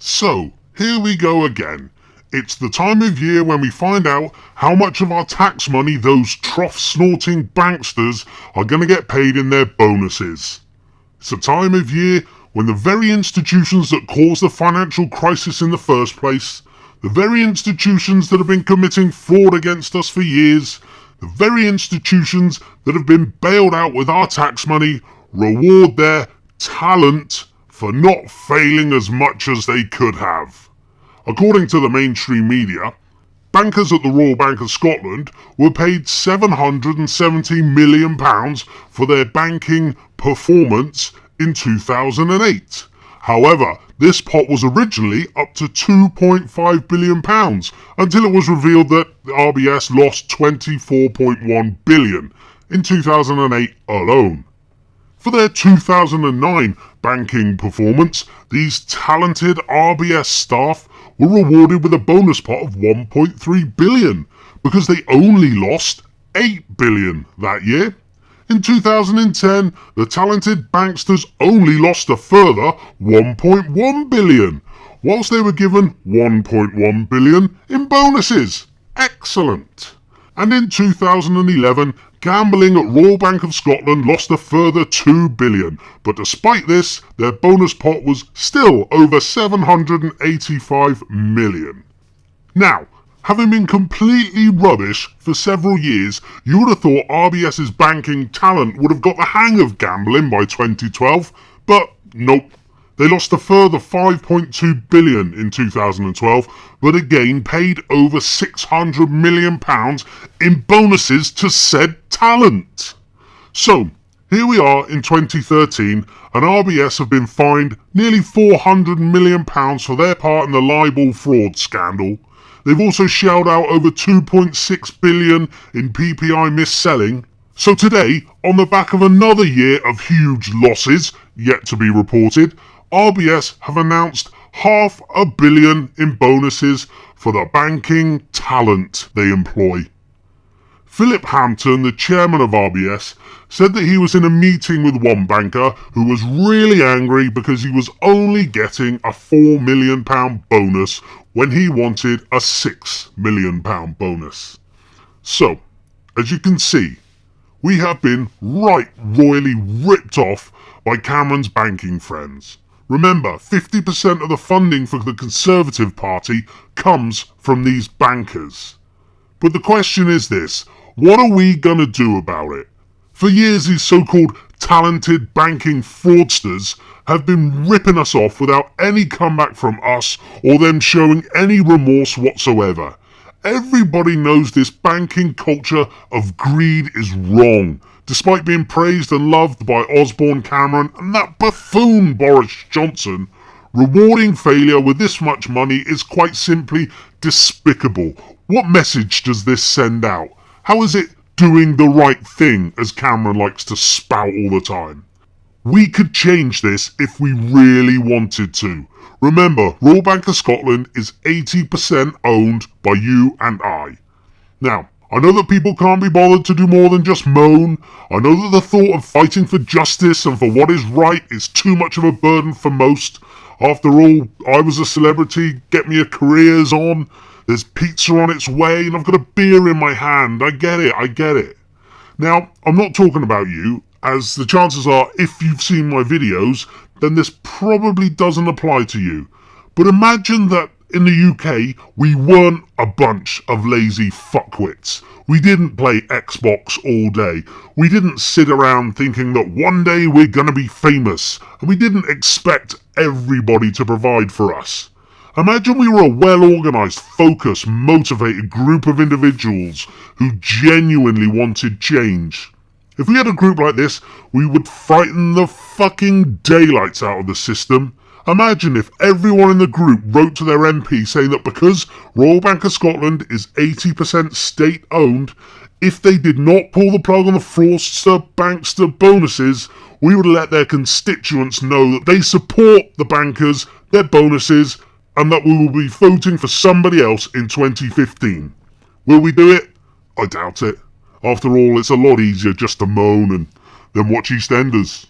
So, here we go again. It's the time of year when we find out how much of our tax money those trough-snorting banksters are going to get paid in their bonuses. It's a time of year when the very institutions that caused the financial crisis in the first place, the very institutions that have been committing fraud against us for years, the very institutions that have been bailed out with our tax money, reward their talent for not failing as much as they could have. According to the mainstream media, bankers at the Royal Bank of Scotland were paid £770 million for their banking performance in 2008. However, this pot was originally up to £2.5 billion until it was revealed that the RBS lost £24.1 billion in 2008 alone. For their 2009 banking performance, these talented RBS staff were rewarded with a bonus pot of £1.3 billion because they only lost £8 billion that year. In 2010, the talented banksters only lost a further £1.1 billion, whilst they were given £1.1 billion in bonuses. Excellent! And in 2011, gambling at Royal Bank of Scotland lost a further £2 billion, but despite this, their bonus pot was still over £785 million. Now, having been completely rubbish for several years, you would have thought RBS's banking talent would have got the hang of gambling by 2012, but nope. They lost a further £5.2 billion in 2012, but again paid over £600 million in bonuses to said talent. So, here we are in 2013, and RBS have been fined nearly £400 million for their part in the libel fraud scandal. They've also shelled out over £2.6 billion in PPI mis-selling. So today, on the back of another year of huge losses, yet to be reported, RBS have announced £500 million in bonuses for the banking talent they employ. Philip Hampton, the chairman of RBS, said that he was in a meeting with one banker who was really angry because he was only getting a £4 million bonus when he wanted a £6 million bonus. So, as you can see, we have been right royally ripped off by Cameron's banking friends. Remember, 50% of the funding for the Conservative Party comes from these bankers. But the question is this, what are we going to do about it? For years, these so-called talented banking fraudsters have been ripping us off without any comeback from us or them showing any remorse whatsoever. Everybody knows this banking culture of greed is wrong, despite being praised and loved by Osborne Cameron and that buffoon Boris Johnson. Rewarding failure with this much money is quite simply despicable. What message does this send out? How is it doing the right thing, as Cameron likes to spout all the time? We could change this if we really wanted to. Remember, Royal Bank of Scotland is 80% owned by you and I. Now, I know that people can't be bothered to do more than just moan. I know that the thought of fighting for justice and for what is right is too much of a burden for most. After all, I was a celebrity, get me a career's on. There's pizza on its way and I've got a beer in my hand. I get it. Now, I'm not talking about you, as the chances are if you've seen my videos, then this probably doesn't apply to you. But imagine that in the UK, we weren't a bunch of lazy fuckwits. We didn't play Xbox all day. We didn't sit around thinking that one day we're gonna be famous. And we didn't expect everybody to provide for us. Imagine we were a well-organised, focused, motivated group of individuals who genuinely wanted change. If we had a group like this, we would frighten the fucking daylights out of the system. Imagine if everyone in the group wrote to their MP saying that because Royal Bank of Scotland is 80% state-owned, if they did not pull the plug on the fraudster bankster bonuses, we would let their constituents know that they support the bankers, their bonuses, and that we will be voting for somebody else in 2015. Will we do it? I doubt it. After all, it's a lot easier just to moan and then watch EastEnders.